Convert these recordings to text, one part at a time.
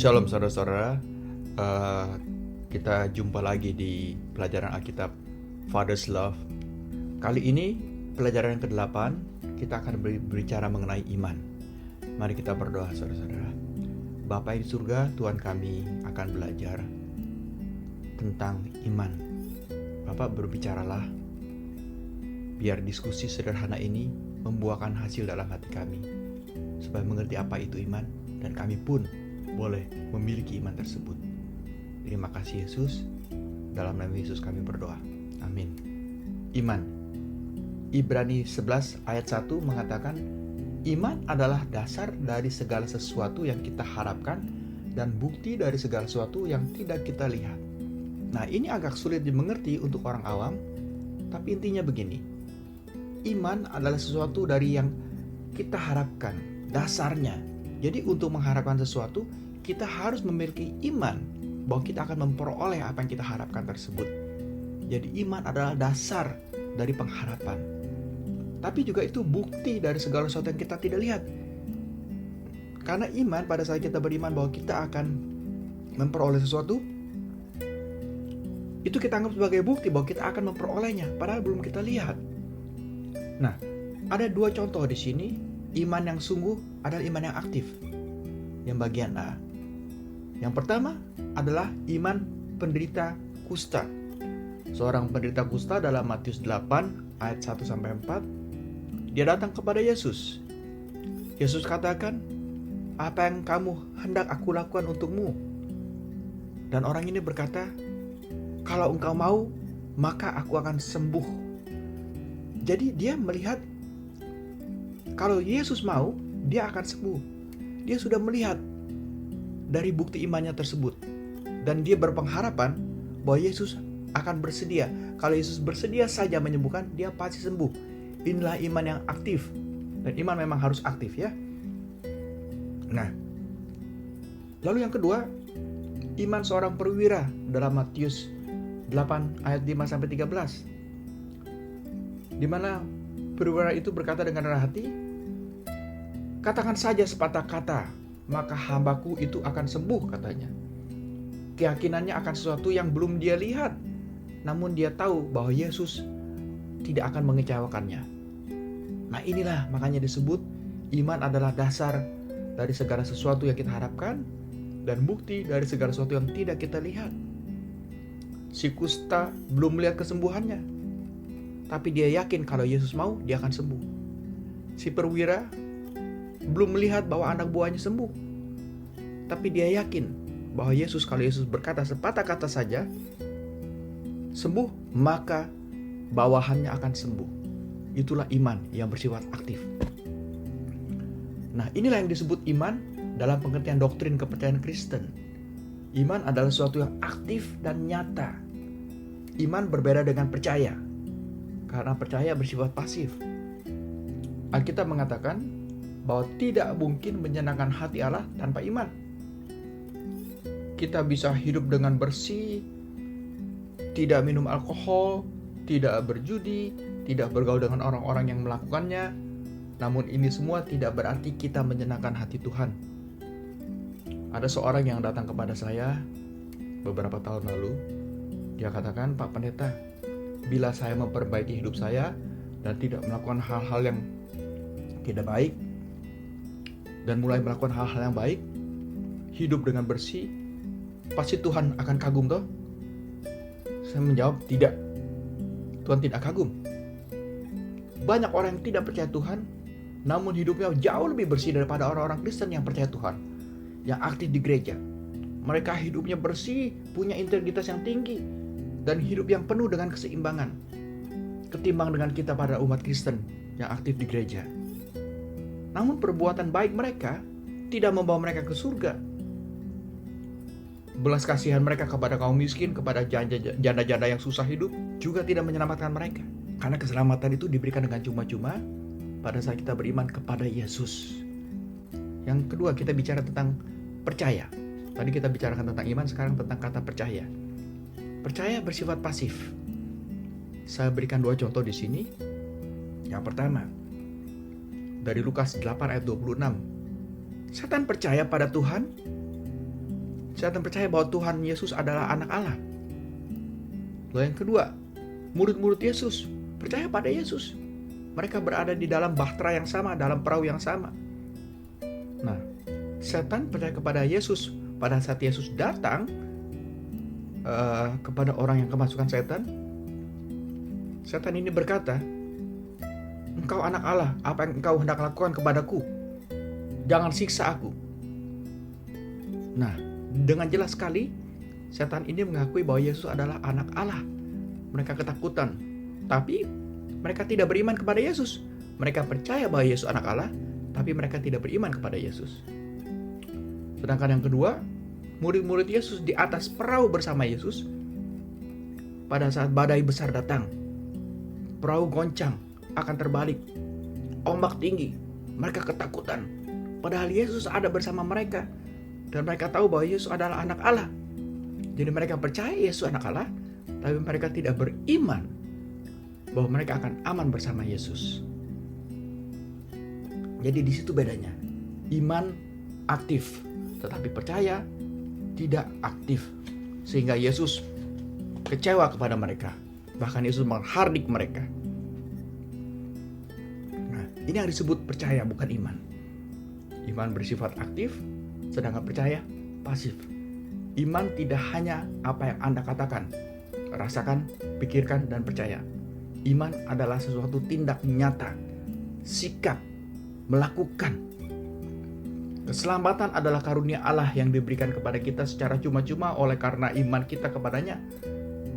Shalom saudara-saudara. Eh, Kita jumpa lagi di pelajaran Alkitab Father's Love. Kali ini pelajaran yang ke-8, kita akan berbicara mengenai iman. Mari kita berdoa saudara-saudara. Bapa di surga, Tuhan kami akan belajar tentang iman. Bapak berbicaralah, biar diskusi sederhana ini membuahkan hasil dalam hati kami, supaya mengerti apa itu iman, dan kami pun boleh memiliki iman tersebut. Terima kasih Yesus. Dalam nama Yesus kami berdoa. Amin. Iman. Ibrani 11 ayat 1 mengatakan, iman adalah dasar dari segala sesuatu yang kita harapkan dan bukti dari segala sesuatu yang tidak kita lihat. Nah, ini agak sulit dimengerti untuk orang awam, tapi intinya begini. Iman adalah sesuatu dari yang kita harapkan, dasarnya. Jadi untuk mengharapkan sesuatu, kita harus memiliki iman bahwa kita akan memperoleh apa yang kita harapkan tersebut. Jadi iman adalah dasar dari pengharapan. Tapi juga itu bukti dari segala sesuatu yang kita tidak lihat. Karena iman, pada saat kita beriman bahwa kita akan memperoleh sesuatu, itu kita anggap sebagai bukti bahwa kita akan memperolehnya, padahal belum kita lihat. Nah, ada dua contoh di sini. Iman yang sungguh adalah iman yang aktif. Yang bagian A. Yang pertama adalah iman penderita kusta. Seorang penderita kusta dalam Matius 8 ayat 1-4, dia datang kepada Yesus. Yesus katakan, "Apa yang kamu hendak aku lakukan untukmu?" Dan orang ini berkata, "Kalau engkau mau, maka aku akan sembuh." Jadi dia melihat kalau Yesus mau, dia akan sembuh. Dia sudah melihat dari bukti imannya tersebut. Dan dia berpengharapan bahwa Yesus akan bersedia. Kalau Yesus bersedia saja menyembuhkan, dia pasti sembuh. Inilah iman yang aktif. Dan iman memang harus aktif ya. Nah, lalu yang kedua, iman seorang perwira dalam Matius 8 ayat 5-13. Di mana perwira itu berkata dengan rendah hati, "Katakan saja sepatah kata, maka hambaku itu akan sembuh," katanya. Keyakinannya akan sesuatu yang belum dia lihat, namun dia tahu bahwa Yesus tidak akan mengecewakannya. Nah, inilah makanya disebut iman adalah dasar dari segala sesuatu yang kita harapkan dan bukti dari segala sesuatu yang tidak kita lihat. Si kusta belum melihat kesembuhannya, tapi dia yakin kalau Yesus mau, dia akan sembuh. Si perwira belum melihat bahwa anak buahnya sembuh, tapi dia yakin bahwa Yesus, kalau Yesus berkata sepatah kata saja sembuh, maka bawahannya akan sembuh. Itulah iman yang bersifat aktif. Nah, inilah yang disebut iman dalam pengertian doktrin kepercayaan Kristen. Iman adalah sesuatu yang aktif dan nyata. Iman berbeda dengan percaya, karena percaya bersifat pasif. Alkitab mengatakan bahwa tidak mungkin menyenangkan hati Allah tanpa iman. Kita bisa hidup dengan bersih, tidak minum alkohol, tidak berjudi, tidak bergaul dengan orang-orang yang melakukannya. Namun ini semua tidak berarti kita menyenangkan hati Tuhan. Ada seorang yang datang kepada saya beberapa tahun lalu. Dia katakan, "Pak Pendeta, bila saya memperbaiki hidup saya dan tidak melakukan hal-hal yang tidak baik, dan mulai melakukan hal-hal yang baik, hidup dengan bersih, pasti Tuhan akan kagum toh?" Saya menjawab, tidak. Tuhan tidak kagum. Banyak orang yang tidak percaya Tuhan, namun hidupnya jauh lebih bersih daripada orang-orang Kristen yang percaya Tuhan, yang aktif di gereja. Mereka hidupnya bersih, punya integritas yang tinggi, dan hidup yang penuh dengan keseimbangan, ketimbang dengan kita pada umat Kristen yang aktif di gereja. Namun perbuatan baik mereka tidak membawa mereka ke surga. Belas kasihan mereka kepada kaum miskin, kepada janda-janda yang susah hidup, juga tidak menyelamatkan mereka. Karena keselamatan itu diberikan dengan cuma-cuma pada saat kita beriman kepada Yesus. Yang kedua, kita bicara tentang percaya. Tadi kita bicarakan tentang iman, sekarang tentang kata percaya. Percaya bersifat pasif. Saya berikan dua contoh di sini. Yang pertama, dari Lukas 8 ayat 26. Setan percaya pada Tuhan Setan percaya bahwa Tuhan Yesus adalah anak Allah. Lalu yang kedua, murid-murid Yesus percaya pada Yesus. Mereka berada di dalam bahtera yang sama, dalam perahu yang sama. Nah, setan percaya kepada Yesus. Pada saat Yesus datang kepada orang yang kemasukan setan, setan ini berkata, "Engkau anak Allah, apa yang engkau hendak lakukan kepadaku? Jangan siksa aku." Nah, dengan jelas sekali setan ini mengakui bahwa Yesus adalah anak Allah. Mereka ketakutan, tapi mereka tidak beriman kepada Yesus. Mereka percaya bahwa Yesus anak Allah, tapi mereka tidak beriman kepada Yesus. Sedangkan yang kedua, murid-murid Yesus di atas perahu bersama Yesus. Pada saat badai besar datang, perahu goncang, akan terbalik, ombak tinggi, mereka ketakutan. Padahal Yesus ada bersama mereka, dan mereka tahu bahwa Yesus adalah anak Allah. Jadi mereka percaya Yesus anak Allah, tapi mereka tidak beriman bahwa mereka akan aman bersama Yesus. Jadi di situ bedanya. Iman aktif, tetapi percaya tidak aktif. Sehingga Yesus kecewa kepada mereka. Bahkan Yesus menghardik mereka. Nah, ini yang disebut percaya, bukan iman. Iman bersifat aktif, sedangkan percaya pasif. Iman tidak hanya apa yang Anda katakan, rasakan, pikirkan, dan percaya. Iman adalah sesuatu tindak nyata, sikap, melakukan. Keselamatan adalah karunia Allah yang diberikan kepada kita secara cuma-cuma oleh karena iman kita kepadanya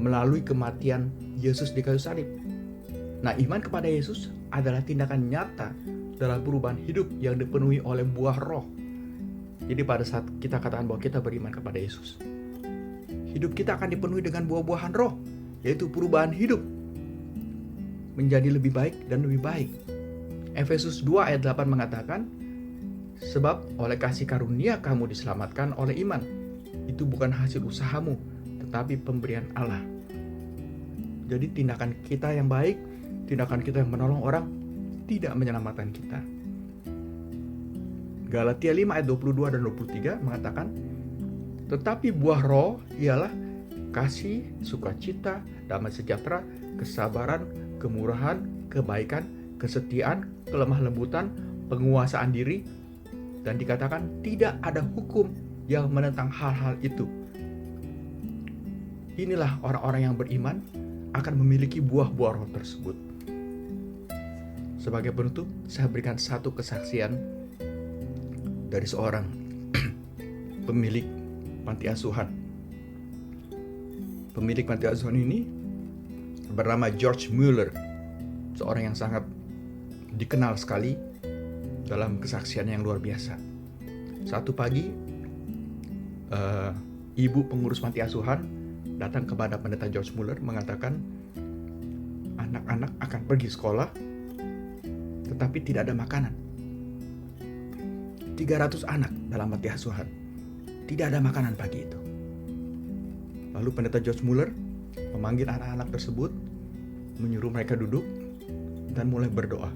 melalui kematian Yesus di kayu salib. Nah, iman kepada Yesus adalah tindakan nyata dalam perubahan hidup yang dipenuhi oleh buah roh. Jadi pada saat kita katakan bahwa kita beriman kepada Yesus, hidup kita akan dipenuhi dengan buah-buahan roh, yaitu perubahan hidup menjadi lebih baik dan lebih baik. Efesus 2 ayat 8 mengatakan, "Sebab oleh kasih karunia kamu diselamatkan oleh iman. Itu bukan hasil usahamu, tetapi pemberian Allah." Jadi tindakan kita yang baik, tindakan kita yang menolong orang, tidak menyelamatkan kita. Galatia 5 ayat 22 dan 23 mengatakan, "Tetapi buah roh ialah kasih, sukacita, damai sejahtera, kesabaran, kemurahan, kebaikan, kesetiaan, kelemah lembutan, penguasaan diri." Dan dikatakan tidak ada hukum yang menentang hal-hal itu. Inilah orang-orang yang beriman akan memiliki buah-buah roh tersebut. Sebagai penutup, saya berikan satu kesaksian dari seorang pemilik panti asuhan. Pemilik panti asuhan ini bernama George Mueller, seorang yang sangat dikenal sekali dalam kesaksian yang luar biasa. Satu pagi, ibu pengurus panti asuhan datang kepada pendeta George Mueller mengatakan, anak-anak akan pergi sekolah, tetapi tidak ada makanan. 300 anak dalam panti asuhan, tidak ada makanan pagi itu. Lalu pendeta George Mueller memanggil anak-anak tersebut, menyuruh mereka duduk, dan mulai berdoa.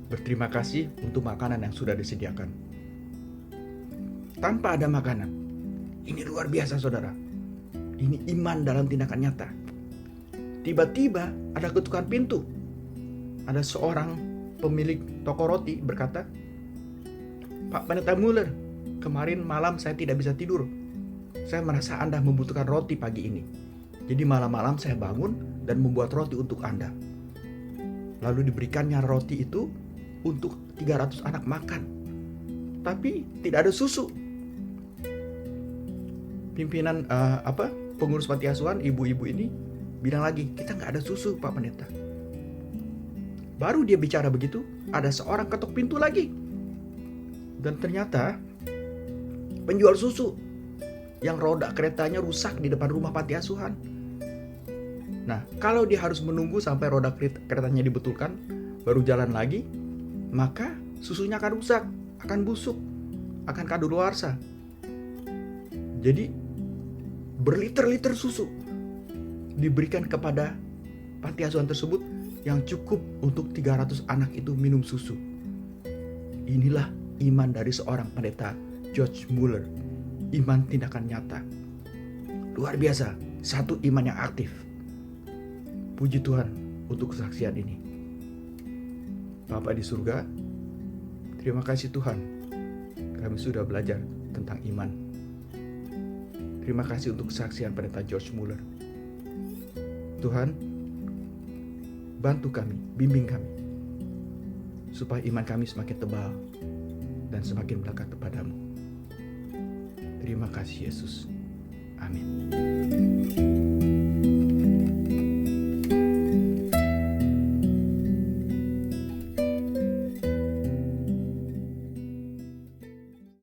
Berterima kasih untuk makanan yang sudah disediakan. Tanpa ada makanan. Ini luar biasa, saudara. Ini iman dalam tindakan nyata. Tiba-tiba ada ketukan pintu. Ada seorang pemilik toko roti berkata, "Pak Pendeta Mueller, kemarin malam saya tidak bisa tidur. Saya merasa Anda membutuhkan roti pagi ini. Jadi malam-malam saya bangun dan membuat roti untuk Anda." Lalu diberikannya roti itu untuk 300 anak makan. Tapi tidak ada susu. Pimpinan pengurus panti asuhan, ibu-ibu ini bilang lagi, "Kita nggak ada susu, Pak Pendeta." Baru dia bicara begitu, ada seorang ketuk pintu lagi. Dan ternyata penjual susu yang roda keretanya rusak di depan rumah panti asuhan. Nah, kalau dia harus menunggu sampai roda keretanya dibetulkan, baru jalan lagi, maka susunya akan rusak, akan busuk, akan kadaluarsa. Jadi berliter-liter susu diberikan kepada panti asuhan tersebut yang cukup untuk 300 anak itu minum susu. Inilah iman dari seorang pendeta George Mueller. iman tindakan nyata. Luar biasa, satu iman yang aktif. Puji Tuhan untuk kesaksian ini. Bapa di surga, terima kasih Tuhan, kami sudah belajar tentang iman. Terima kasih untuk kesaksian Pendeta George Muller. Tuhan, bantu kami, bimbing kami, supaya iman kami semakin tebal dan semakin melekat kepadamu. Terima kasih Yesus. Amin.